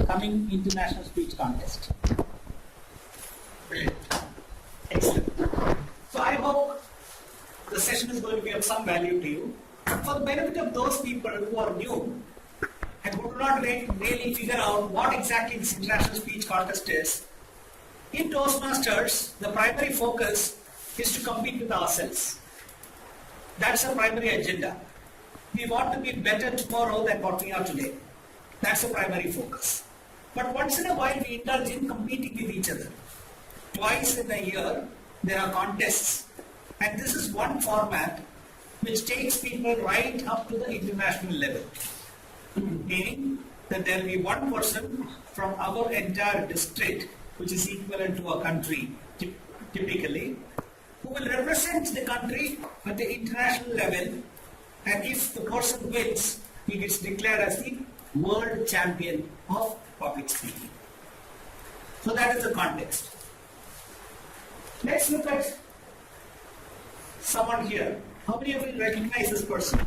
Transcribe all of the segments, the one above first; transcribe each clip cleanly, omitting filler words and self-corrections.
coming international speech contest? Brilliant. Excellent. So I hope the session is going to be of some value to you. For the benefit of those people who are new and who do not really figure out what exactly this international speech contest is, in Toastmasters, the primary focus is to compete with ourselves. That's the primary agenda. We want to be better tomorrow than what we are today. That's the primary focus. But once in a while, we indulge in competing with each other. Twice in a year, there are contests. And this is one format which takes people right up to the international level. Meaning that there will be one person from our entire district, which is equivalent to a country typically, who will represent the country at the international level, and if the person wins, he gets declared as the world champion of public speaking. So that is the context. Let's look at someone here. How many of you recognize this person?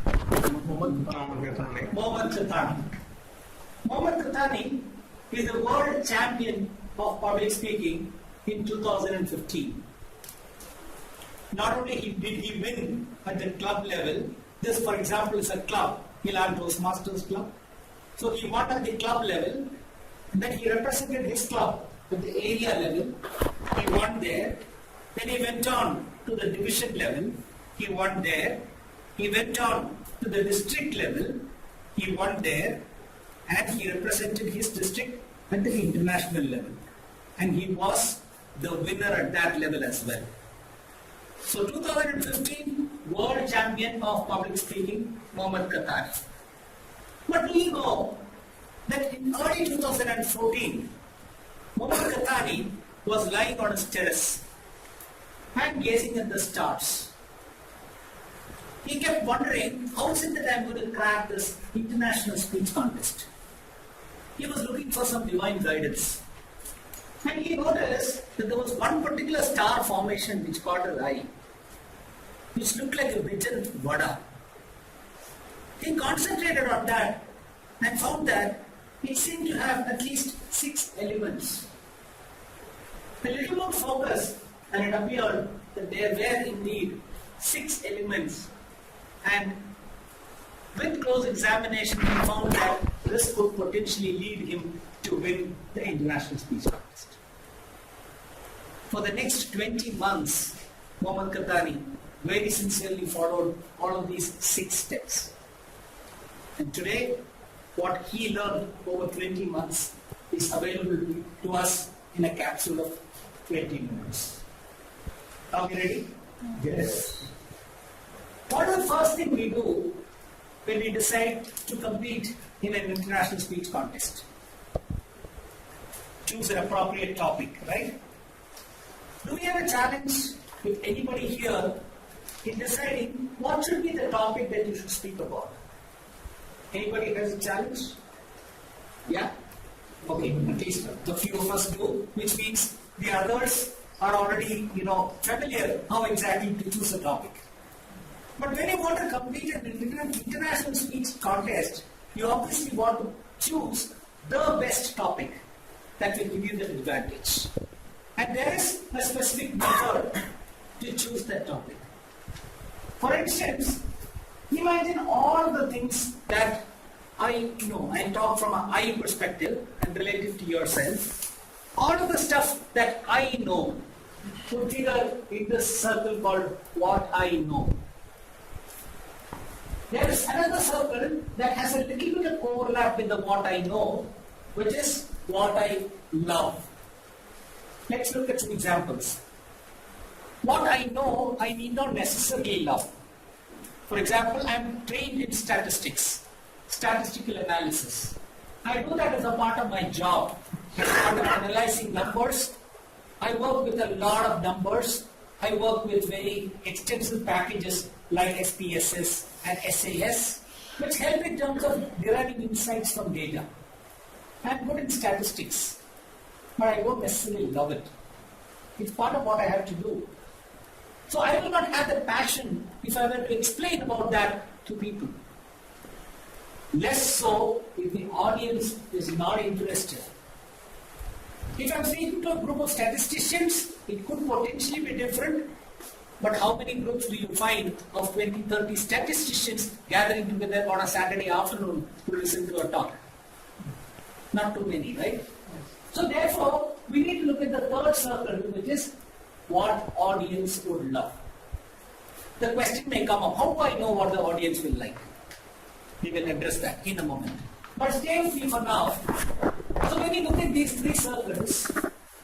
Mohammad Khatani. Mohammad Khatani is the world champion of public speaking in 2015. Not only did he win at the club level, this for example is a club, Milan Toastmasters Club. So he won at the club level, and then he represented his club at the area level, he won there. Then he went on to the division level, he won there. He went on to the district level, he won there, and he represented his district at the international level. And he was the winner at that level as well. So 2015, world champion of public speaking, Mohammad Khatani. But we know that in early 2014, Mohammad Khatani was lying on his terrace and gazing at the stars. He kept wondering, how is it that I'm going to crack this international speech contest? He was looking for some divine guidance. And he noticed that there was one particular star formation which caught his eye, which looked like a bitten vada. He concentrated on that and found that it seemed to have at least 6 elements. A little more focus, and it appeared that there were indeed 6 elements. And with close examination, he found that this could potentially lead him to win the international speech contest. For the next 20 months, Mohammad Khatani very sincerely followed all of these 6 steps. And today, what he learned over 20 months is available to us in a capsule of 20 minutes. Are we ready? Yes. What is the first thing we do when we decide to compete in an international speech contest? Choose an appropriate topic, right? Do we have a challenge with anybody here in deciding what should be the topic that you should speak about? Anybody has a challenge? Yeah? Okay, at least the few of us do, which means the others are already, familiar how exactly to choose a topic. But when you want to compete in an international speech contest, you obviously want to choose the best topic that will give you the advantage. And there is a specific method to choose that topic. For instance, imagine all the things that I know, I talk from an I perspective and relative to yourself. All of the stuff that I know would figure in this circle called what I know. There is another circle that has a little bit of overlap with the what I know, which is what I love. Let's look at some examples. What I know, I need not necessarily love. For example, I am trained in statistics, statistical analysis. I do that as a part of my job. As part of analyzing numbers, I work with a lot of numbers. I work with very extensive packages like SPSS and SAS, which help in terms of deriving insights from data. I'm good in statistics, but I don't necessarily love it. It's part of what I have to do. So I will not have the passion if I were to explain about that to people. Less so if the audience is not interested. If I'm speaking to a group of statisticians, it could potentially be different. But how many groups do you find of 20, 30 statisticians gathering together on a Saturday afternoon to listen to a talk? Not too many, right? So therefore, we need to look at the third circle, which is what audience would love. The question may come up, how do I know what the audience will like? We will address that in a moment. But stay with me for now. So when you look at these three circles,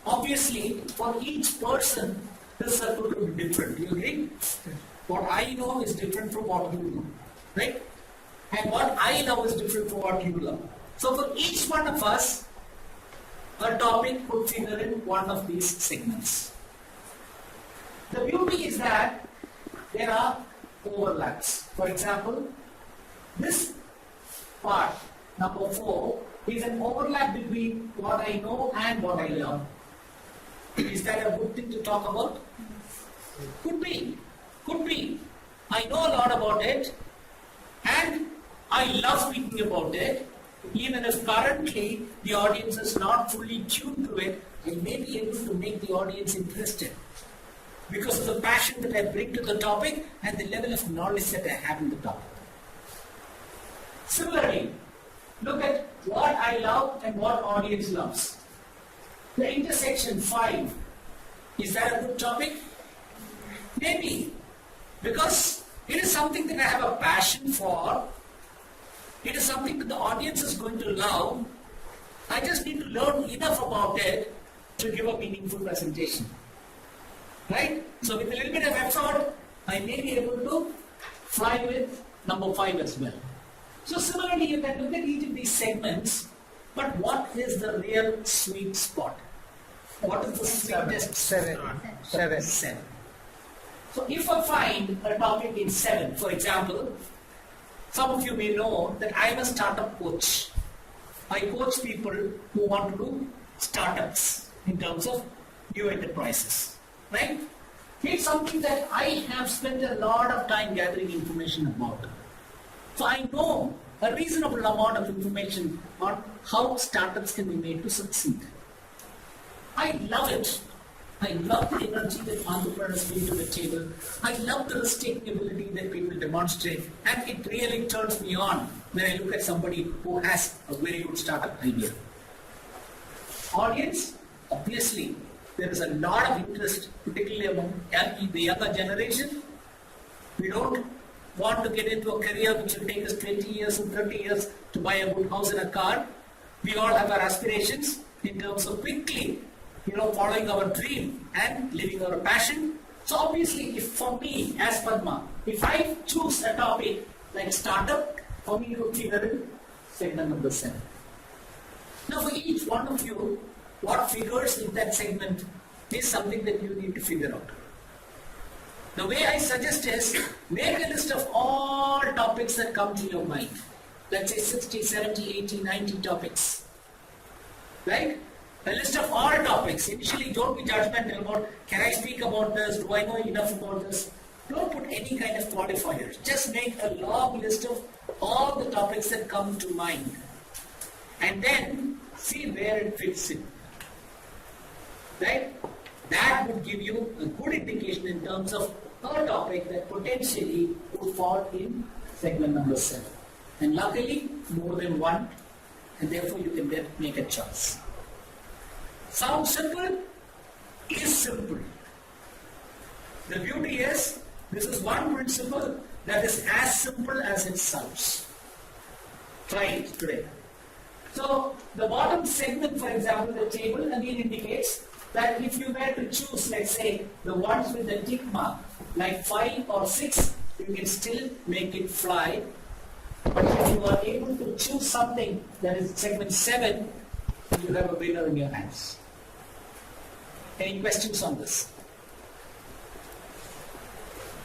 obviously for each person, the circle will be different. Do you agree? What I know is different from what you know. Right? And what I love is different from what you love. So for each one of us, a topic could figure in one of these segments. The beauty is that there are overlaps. For example, this part, number 4, is an overlap between what I know and what I love. Is that a good thing to talk about? Could be. Could be. I know a lot about it and I love speaking about it. Even if currently the audience is not fully tuned to it, I may be able to make the audience interested because of the passion that I bring to the topic and the level of knowledge that I have in the topic. Similarly, look at what I love and what audience loves. The intersection 5, is that a good topic? Maybe, because it is something that I have a passion for. It is something that the audience is going to love. I just need to learn enough about it to give a meaningful presentation. Right? So with a little bit of effort, I may be able to fly with number 5 as well. So similarly, you can look at each of these segments, but what is the real sweet spot? What is the sweetest? 7. So if I find a topic in 7, for example, some of you may know that I am a startup coach. I coach people who want to do startups in terms of new enterprises. Right? It's something that I have spent a lot of time gathering information about. So I know a reasonable amount of information on how startups can be made to succeed. I love it. I love the energy that entrepreneurs bring to the table. I love the risk-taking ability that people demonstrate. And it really turns me on when I look at somebody who has a very good startup idea. Audience, obviously, there is a lot of interest, particularly among the younger generation. We don't want to get into a career which will take us 20 years and 30 years to buy a good house and a car. We all have our aspirations in terms of quickly, following our dream and living our passion. So obviously, if for me, as Padma, if I choose a topic like startup, for me to figure in segment number 7. Now for each one of you, what figures in that segment is something that you need to figure out. The way I suggest is, make a list of all topics that come to your mind. Let's say 60, 70, 80, 90 topics. Right? A list of all topics. Initially, don't be judgmental about, can I speak about this? Do I know enough about this? Don't put any kind of qualifiers. Just make a long list of all the topics that come to mind. And then see where it fits in. Right? That would give you a good indication in terms of a topic that potentially would fall in segment number 7. And luckily, more than one, and therefore you can then make a choice. Sounds simple? Is simple. The beauty is, this is one principle that is as simple as it sounds. Try it today. So, the bottom segment, for example, the table again indicates that if you were to choose, let's say, the ones with the tick mark, like 5 or 6, you can still make it fly. But if you are able to choose something that is segment 7, you have a winner in your hands. Any questions on this?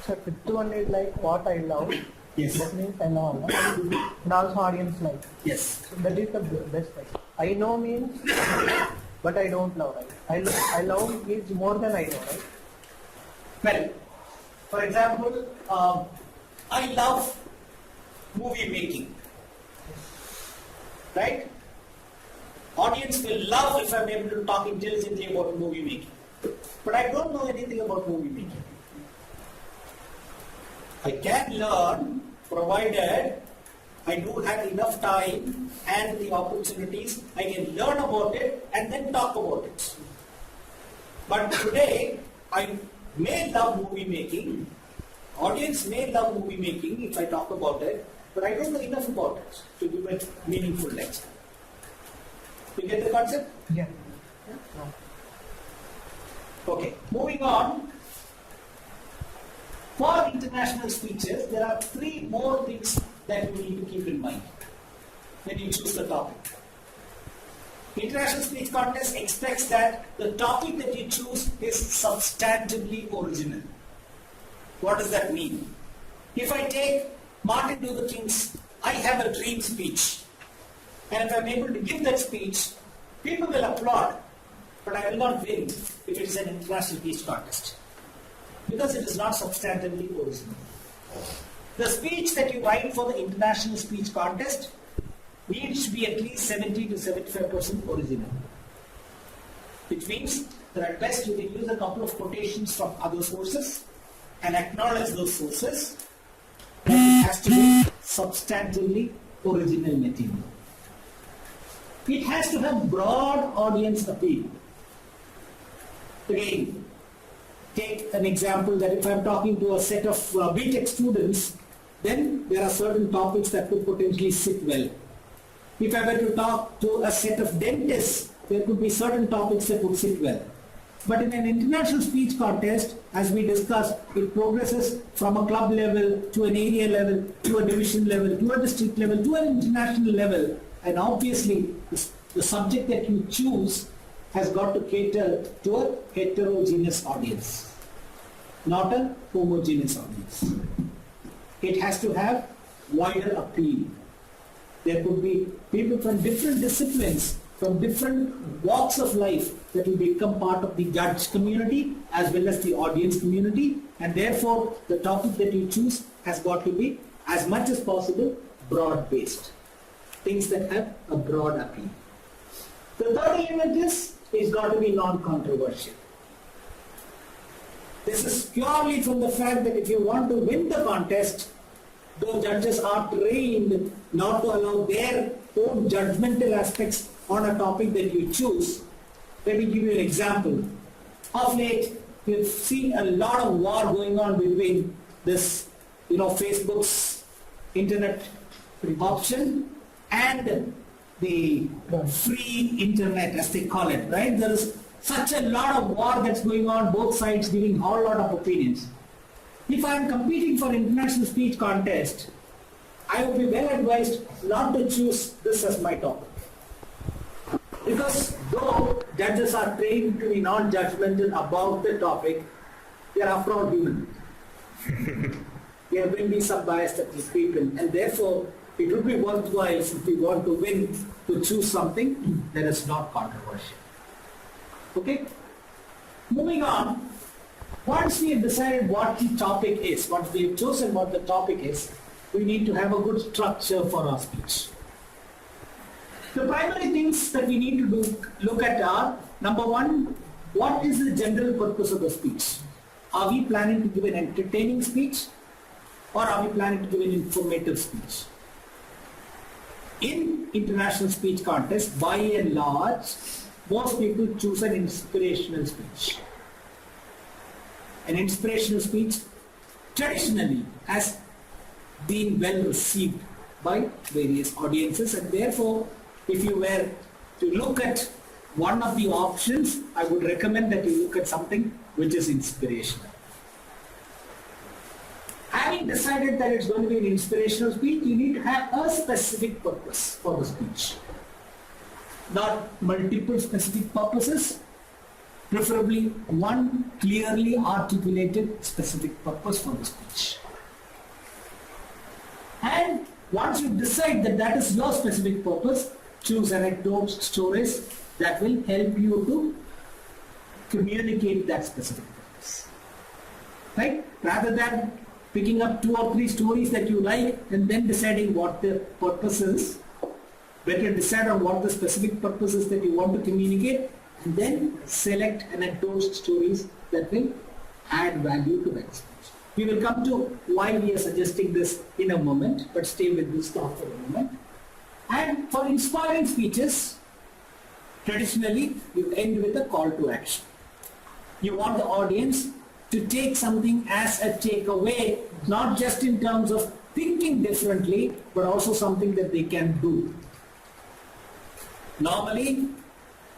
So fifth one is like what I love. Yes. That means I know, no? And also audience like. Yes. So that is the best way. I know means, but I don't love, right? I love means more than I know, right? Well, for example, I love movie making. right? Audience will love if I'm able to talk intelligently about movie making. But I don't know anything about movie making. I can learn provided I do have enough time and the opportunities. I can learn about it and then talk about it. But today, I may love movie making. Audience may love movie making if I talk about it, but I don't know enough about it to give a meaningful lecture. You get the concept? Yeah. Okay, moving on. For international speeches, there are 3 more things that you need to keep in mind when you choose the topic. International Speech Contest expects that the topic that you choose is substantively original. What does that mean? If I take Martin Luther King's I Have a Dream speech, and if I'm able to give that speech, people will applaud, but I will not win if it is an international speech contest, because it is not substantively original. The speech that you write for the international speech contest needs to be at least 70 to 75% original. Which means that at best you can use a couple of quotations from other sources and acknowledge those sources, but it has to be substantively original material. It has to have broad audience appeal. Again, take an example that if I'm talking to a set of BTech students, then there are certain topics that could potentially sit well. If I were to talk to a set of dentists, there could be certain topics that would sit well. But in an international speech contest, as we discussed, it progresses from a club level to an area level, to a division level, to a district level, to an international level. And obviously, the subject that you choose has got to cater to a heterogeneous audience, not a homogeneous audience. It has to have wider appeal. There could be people from different disciplines, from different walks of life that will become part of the judge community as well as the audience community, and therefore the topic that you choose has got to be as much as possible broad-based. Things that have a broad appeal. The third element is it's got to be non-controversial. This is purely from the fact that if you want to win the contest, those judges are trained not to allow their own judgmental aspects on a topic that you choose. Let me give you an example. Of late, we've seen a lot of war going on between this, Facebook's internet option and the free internet, as they call it, right? There is such a lot of war that's going on, both sides giving a whole lot of opinions. If I am competing for international speech contest, I would be well advised not to choose this as my topic. Because though judges are trained to be non-judgmental about the topic, they are after all human. There will be some bias that will creep in, and therefore it would be worthwhile if we want to win to choose something that is not controversial. Okay? Moving on, once we have decided what the topic is, once we have chosen what the topic is, we need to have a good structure for our speech. The primary things that we need to look at are, number one, what is the general purpose of the speech? Are we planning to give an entertaining speech, or are we planning to give an informative speech? In international speech contests, by and large, most people choose an inspirational speech. An inspirational speech traditionally has been well received by various audiences, and therefore, if you were to look at one of the options, I would recommend that you look at something which is inspirational. Having decided that it's going to be an inspirational speech, you need to have a specific purpose for the speech. Not multiple specific purposes, preferably one clearly articulated specific purpose for the speech. And once you decide that that is your specific purpose, choose anecdotes, stories that will help you to communicate that specific purpose. Right? Rather than picking up 2 or 3 stories that you like and then deciding what the purpose is, better decide on what the specific purpose is that you want to communicate, and then select and add those stories that will add value to that speech. We will come to why we are suggesting this in a moment, but stay with this thought for a moment. And for inspiring speeches, traditionally you end with a call to action. You want the audience to take something as a takeaway, not just in terms of thinking differently, but also something that they can do. Normally,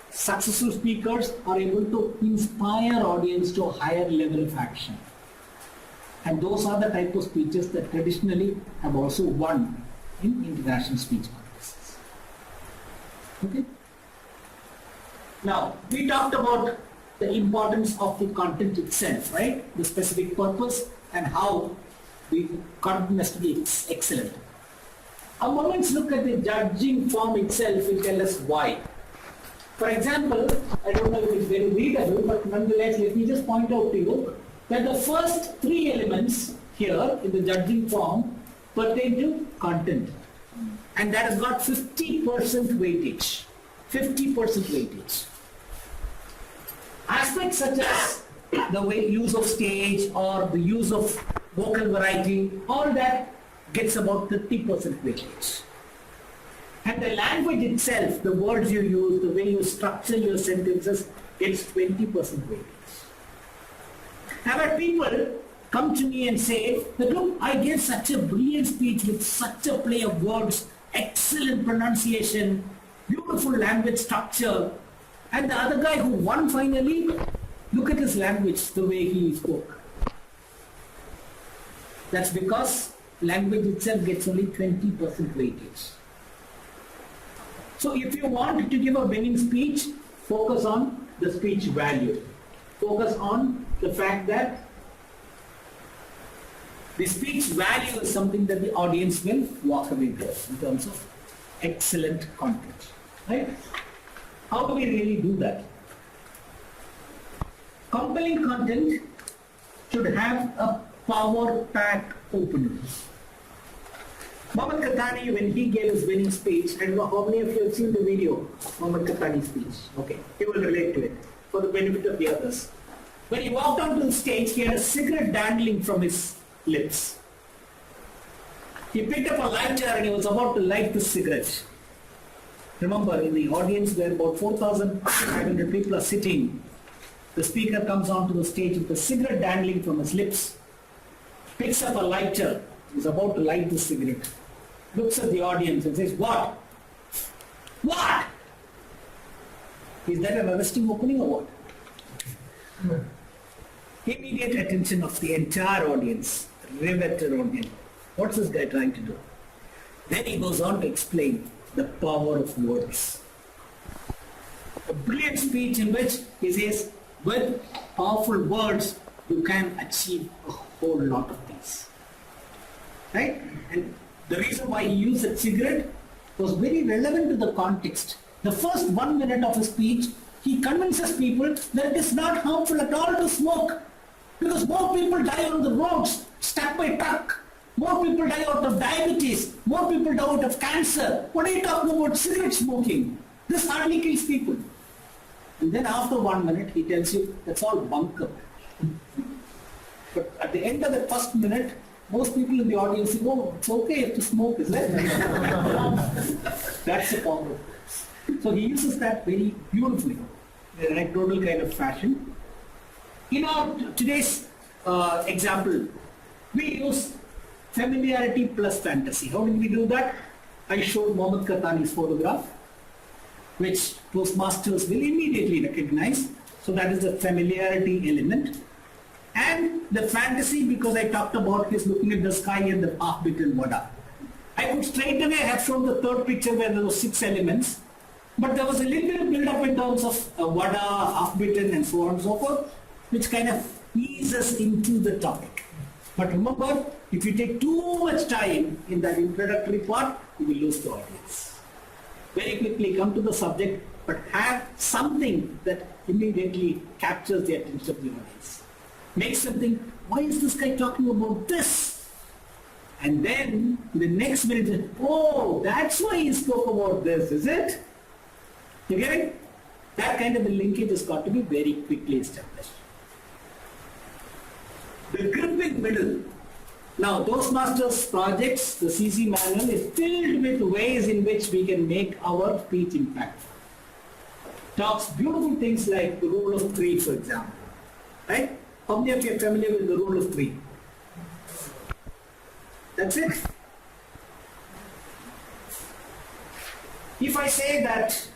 successful speakers are able to inspire audience to a higher level of action. And those are the type of speeches that traditionally have also won in international speech contests. Okay? Now, we talked about the importance of the content itself, right? The specific purpose and how the content has to be excellent. A moment's look at the judging form itself will tell us why. For example, I don't know if it's very readable, but nonetheless, let me just point out to you that the first three elements here in the judging form pertain to content. And that has got 50% weightage. 50% weightage. Aspects such as the way use of stage or the use of vocal variety, all that gets about 30% weightage. And the language itself, the words you use, the way you structure your sentences, gets 20% weightage. I've had people come to me and say that, look, I gave such a brilliant speech with such a play of words, excellent pronunciation, beautiful language structure, and the other guy who won finally, look at his language, the way he spoke. That's because language itself gets only 20% weightage. So if you want to give a winning speech, focus on the speech value. Focus on the fact that the speech value is something that the audience will walk away with in terms of excellent content. Right? How do we really do that? Compelling content should have a power-packed opening. Mohammad Khatani, when he gave his winning speech, I don't know how many of you have seen the video of Mohammad Khatani's speech. Okay, you will relate to it for the benefit of the others. When he walked onto the stage, he had a cigarette dangling from his lips. He picked up a lighter and he was about to light the cigarette. Remember, in the audience where about 4,500 people are sitting, the speaker comes onto the stage with a cigarette dangling from his lips, picks up a lighter, is about to light the cigarette, looks at the audience and says, "What? What?" Is that an arresting opening or what? Immediate attention of the entire audience riveted on him. What's this guy trying to do? Then he goes on to explain the power of words. A brilliant speech in which he says, with powerful words, you can achieve a whole lot of things. Right? And the reason why he used a cigarette was very relevant to the context. The first 1 minute of his speech, he convinces people that it is not harmful at all to smoke. Because more people die on the roads, stuck by truck. More people die out of diabetes. More people die out of cancer. What are you talking about? Cigarette smoking. This hardly kills people. And then after 1 minute, he tells you, that's all bunker. But at the end of the first minute, most people in the audience say, oh, it's okay to smoke, is it? That's the power. So he uses that very beautifully, in an anecdotal kind of fashion. In our today's example, we use familiarity plus fantasy. How did we do that? I showed Mohammad Khatani's photograph, which Toastmasters will immediately recognize. So that is the familiarity element. And the fantasy, because I talked about his looking at the sky and the half-bitten vada. I could straight away have shown the third picture where there were 6 elements, but there was a little bit of build-up in terms of vada, half-bitten, and so on and so forth, which kind of eases into the topic. But remember, if you take too much time in that introductory part, you will lose the audience. Very quickly come to the subject, but have something that immediately captures the attention of the audience. Makes them think, why is this guy talking about this? And then the next minute, oh, that's why he spoke about this, is it? You get it? That kind of a linkage has got to be very quickly established. The gripping middle. Now, Toastmasters projects, the CC manual is filled with ways in which we can make our speech impactful. Talks beautiful things like the rule of three, for example. Right? How many of you are familiar with the rule of three? That's it. If I say that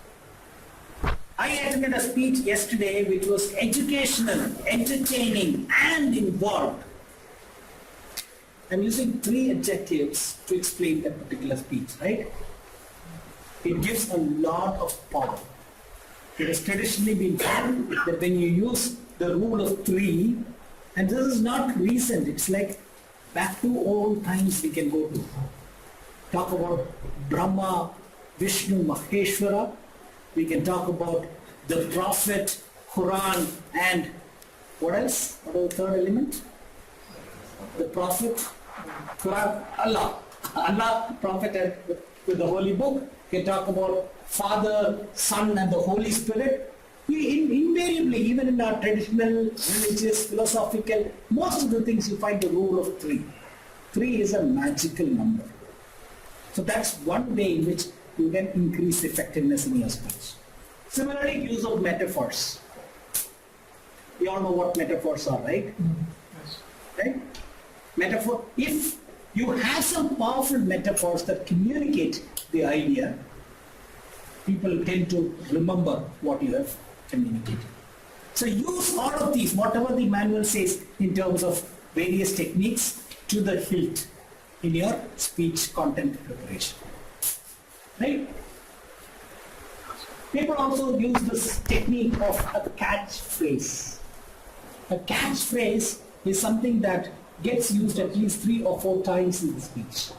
I attended a speech yesterday which was educational, entertaining, and involved, I'm using 3 adjectives to explain that particular speech, right? It gives a lot of power. It has traditionally been found that when you use the rule of 3, and this is not recent, it's like back to old times we can go to. Talk about Brahma, Vishnu, Maheshwara. We can talk about the Prophet, Quran, and what else? What was the third element? The Prophet, Quran, Allah. Allah, Prophet, and with the Holy Book. We can talk about Father, Son, and the Holy Spirit. Invariably, even in our traditional, religious, philosophical, most of the things you find the rule of 3. 3 is a magical number. So that's one way in which you can increase effectiveness in your speech. Similarly, use of metaphors. We all know what metaphors are, right? Yes. Right? Metaphor. If you have some powerful metaphors that communicate the idea, people tend to remember what you have communicated. So use all of these, whatever the manual says in terms of various techniques, to the hilt in your speech content preparation. Right? People also use this technique of a catchphrase. A catchphrase is something that gets used at least 3 or 4 times in the speech.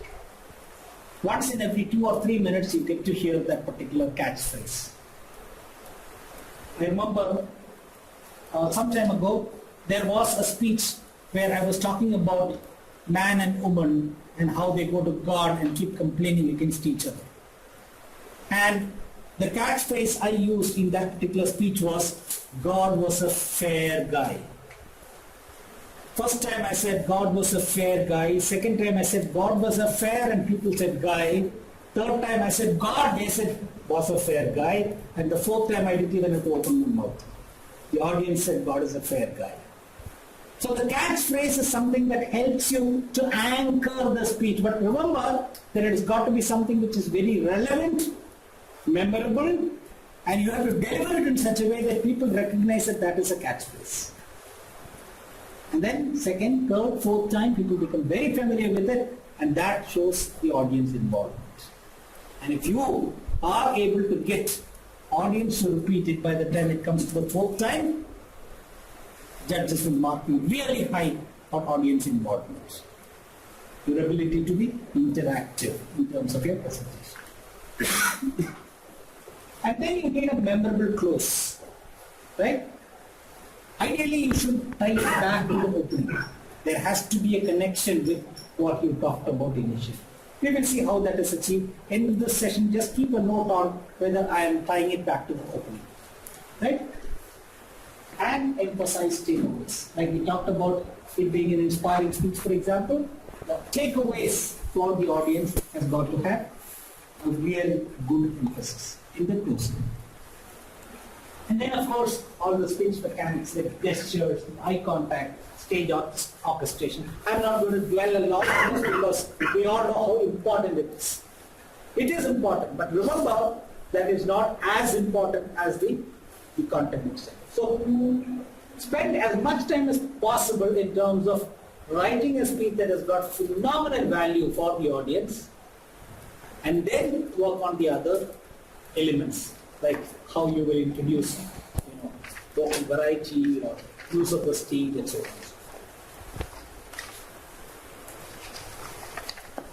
Once in every 2 or 3 minutes, you get to hear that particular catchphrase. I remember some time ago, there was a speech where I was talking about man and woman and how they go to God and keep complaining against each other. And the catchphrase I used in that particular speech was, God was a fair guy. First time I said God was a fair guy. Second time I said God was a fair, and people said guy. Third time I said God, they said was a fair guy. And the fourth time I didn't even have to open my mouth. The audience said God is a fair guy. So the catchphrase is something that helps you to anchor the speech. But remember that it has got to be something which is very relevant, memorable, and you have to deliver it in such a way that people recognize that that is a catchphrase. And then second, third, fourth time, people become very familiar with it, and that shows the audience involvement. And if you are able to get audience to repeat it by the time it comes to the fourth time, judges will mark you really high on audience involvement. Your ability to be interactive in terms of your presentation. And then you get a memorable close, right? Ideally, you should tie it back to the opening. There has to be a connection with what you talked about initially. We will see how that is achieved. End of this session, just keep a note on whether I am tying it back to the opening, right? And emphasize takeaways. Like we talked about it being an inspiring speech, for example. The takeaways for the audience has got to have a real good emphasis in the closing. And then, of course, all the speech mechanics like gestures, eye contact, stage orchestration. I'm not going to dwell a lot on this because we all know how important it is. It is important, but remember that it's not as important as the content itself. So spend as much time as possible in terms of writing a speech that has got phenomenal value for the audience, and then work on the other elements, like how you will introduce, vocal variety, use of the stage, and so on.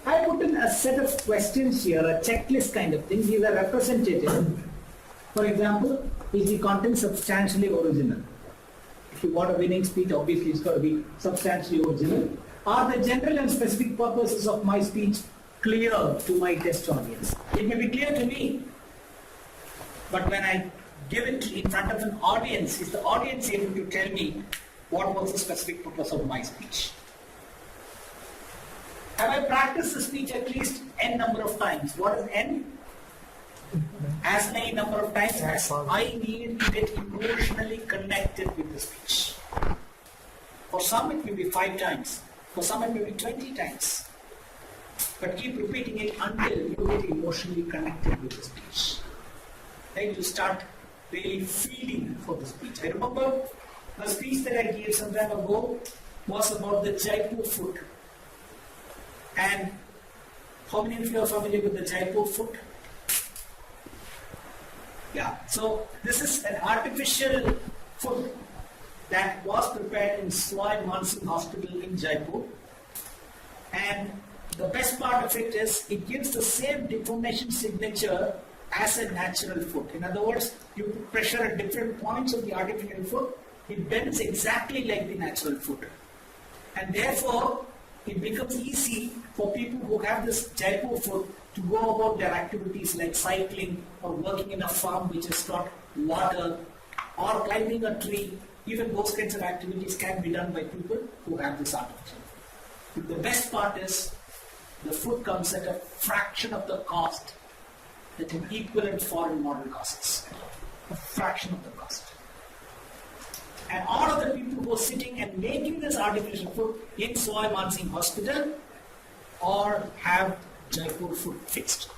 I put in a set of questions here, a checklist kind of thing. These are representative. For example, is the content substantially original? If you want a winning speech, obviously it's got to be substantially original. Are the general and specific purposes of my speech clear to my test audience? It may be clear to me, but when I give it in front of an audience, is the audience able to tell me what was the specific purpose of my speech? Have I practiced the speech at least n number of times? What is n? As many number of times as I need to get emotionally connected with the speech. For some it may be 5 times. For some it may be 20 times. But keep repeating it until you get emotionally connected with the speech. Then you start really feeling for the speech. I remember a speech that I gave some time ago was about the Jaipur foot. And how many of you are familiar with the Jaipur foot? Yeah, so this is an artificial foot that was prepared in Swai Mansingh Hospital in Jaipur. And the best part of it is it gives the same deformation signature as a natural foot. In other words, you put pressure at different points of the artificial foot, it bends exactly like the natural foot. And therefore, it becomes easy for people who have this Jaipur foot to go about their activities like cycling or working in a farm which has got water or climbing a tree. Even those kinds of activities can be done by people who have this artificial. The best part is the foot comes at a fraction of the cost that an equivalent foreign model costs. A fraction of the cost. And all of the people who are sitting and making this artificial foot in Swai Mansingh Hospital or have Jaipur foot fixed.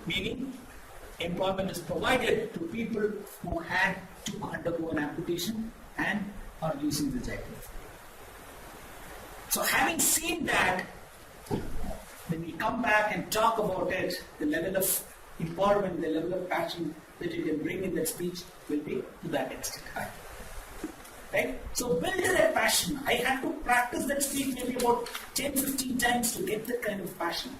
Meaning, employment is provided to people who had to undergo an amputation and are using the Jaipur foot. So having seen that, when we come back and talk about it, the level of empowerment, the level of passion that you can bring in that speech will be to that extent high. Right? So build that passion. I had to practice that speech maybe about 10-15 times to get that kind of passion.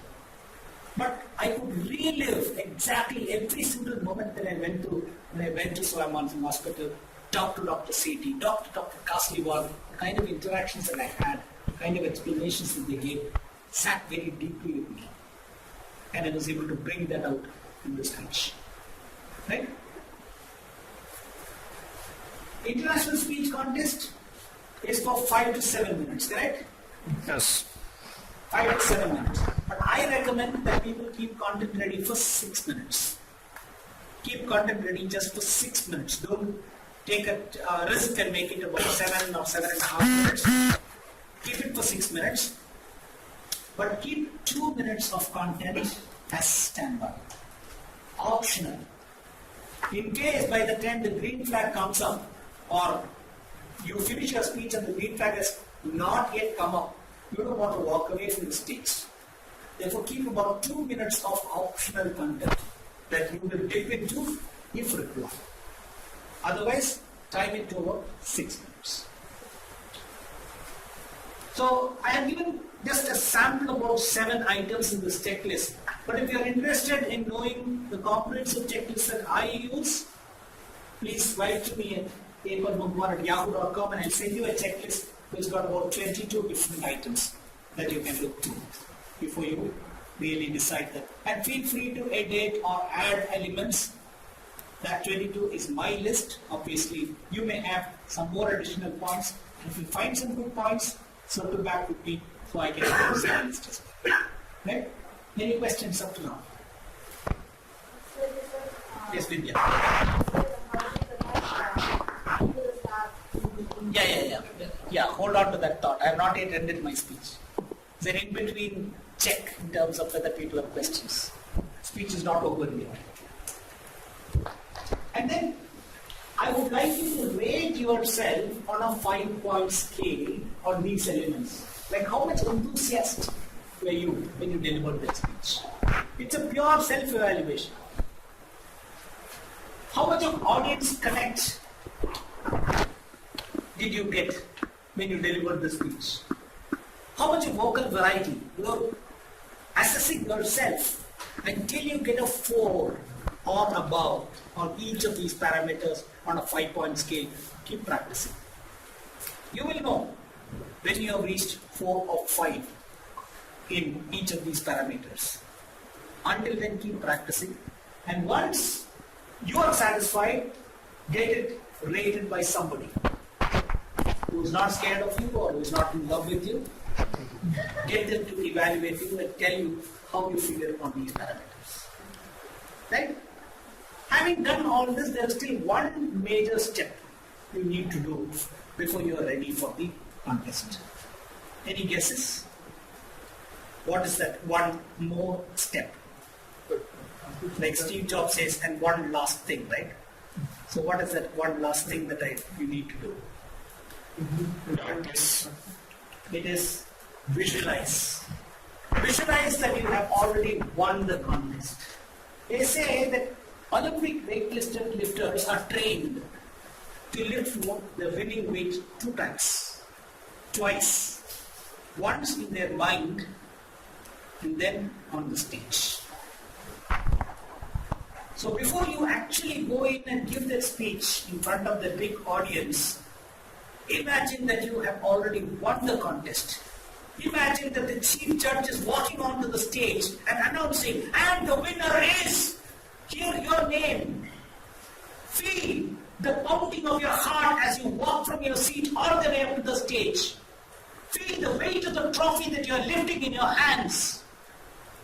But I could relive exactly every single moment that I went through when I went to Swai Mansingh Hospital, talked to Dr. Sethi, talked to Dr. Kasliwal, the kind of interactions that I had, the kind of explanations that they gave, sat very deeply with me. And I was able to bring that out in the speech. Right? International speech contest is for 5 to 7 minutes, correct? Yes. 5 to 7 minutes. But I recommend that people keep content ready for 6 minutes. Keep content ready just for 6 minutes. Don't take a risk and make it about 7 or 7.5 minutes. Keep it for 6 minutes. But keep 2 minutes of content as standby. Optional. In case by the time the green flag comes up, or you finish your speech and the green flag has not yet come up, you don't want to walk away from the stage. Therefore, keep about 2 minutes of optional content that you will dip into if required. Otherwise, time it to about 6 minutes. So, I have given just a sample about 7 items in this checklist. But if you are interested in knowing the comprehensive checklist that I use, please write to me at padma@yahoo.com and I'll send you a checklist which got about 22 different items that you can look through before you really decide that. And feel free to edit or add elements. That 22 is my list. Obviously, you may have some more additional points. And if you find some good points, circle back with me so I can use that list as well. Right? Any questions up to now? Yes, Vidya. Yeah, hold on to that thought. I have not yet ended my speech. It's an in-between check in terms of whether people have questions. Speech is not over yet. And then, I would like you to rate yourself on a 5-point scale on these elements. Like how much enthusiast were you when you delivered that speech? It's a pure self-evaluation. How much of audience connect did you get when you delivered the speech? How much of vocal variety? You're assessing yourself until you get a 4 or above on each of these parameters on a 5-point scale. Keep practicing. You will know when you have reached 4 or 5 in each of these parameters. Until then, keep practicing. And once you are satisfied, get it rated by somebody who is not scared of you or who is not in love with you. Get them to evaluate you and tell you how you figure on these parameters. Right? Having done all this, there is still one major step you need to do before you are ready for the contest. Any guesses? What is that one more step? Like Steve Jobs says, and one last thing, right? So what is that one last thing that you need to do? It is visualize. Visualize that you have already won the contest. They say that Olympic weightlifters are trained to lift the winning weight 2 times. Twice. Once in their mind and then on the stage. So before you actually go in and give that speech in front of the big audience, imagine that you have already won the contest. Imagine that the chief judge is walking onto the stage and announcing, and the winner is, hear your name. Feel the pounding of your heart as you walk from your seat all the way up to the stage. Feel the weight of the trophy that you are lifting in your hands.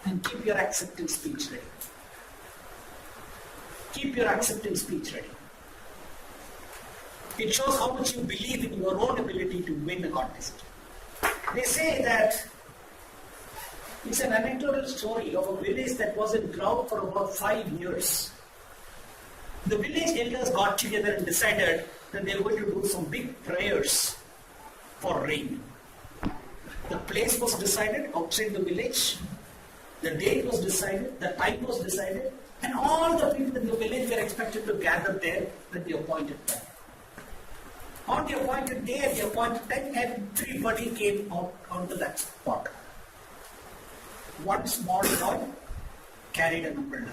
And keep your acceptance speech ready. Keep your acceptance speech ready. It shows how much you believe in your own ability to win a contest. They say that it's an anecdotal story of a village that was in drought for about 5 years. The village elders got together and decided that they were going to do some big prayers for rain. The place was decided outside the village. The date was decided, the time was decided, and all the people in the village were expected to gather there at the appointed time. On the appointed day, at the appointed time, everybody came out onto that spot. One small boy carried an umbrella.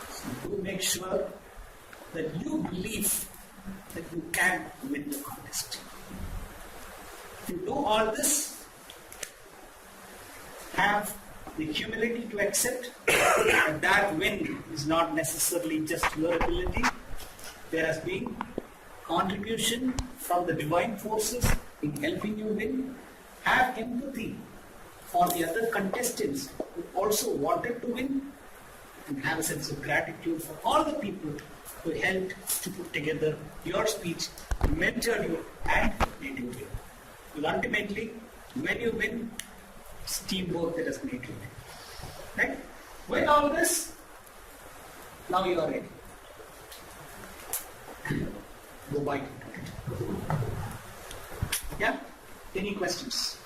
So do make sure that you believe that you can win the contest. To do all this, have the humility to accept that win is not necessarily just your ability. There has been contribution from the divine forces in helping you win. Have empathy for the other contestants who also wanted to win, and have a sense of gratitude for all the people who helped to put together your speech, mentored you, and made you win. Because ultimately, when you win, it's teamwork that has made you win. Right? With all this, now you are ready. Go by. Yeah? Any questions?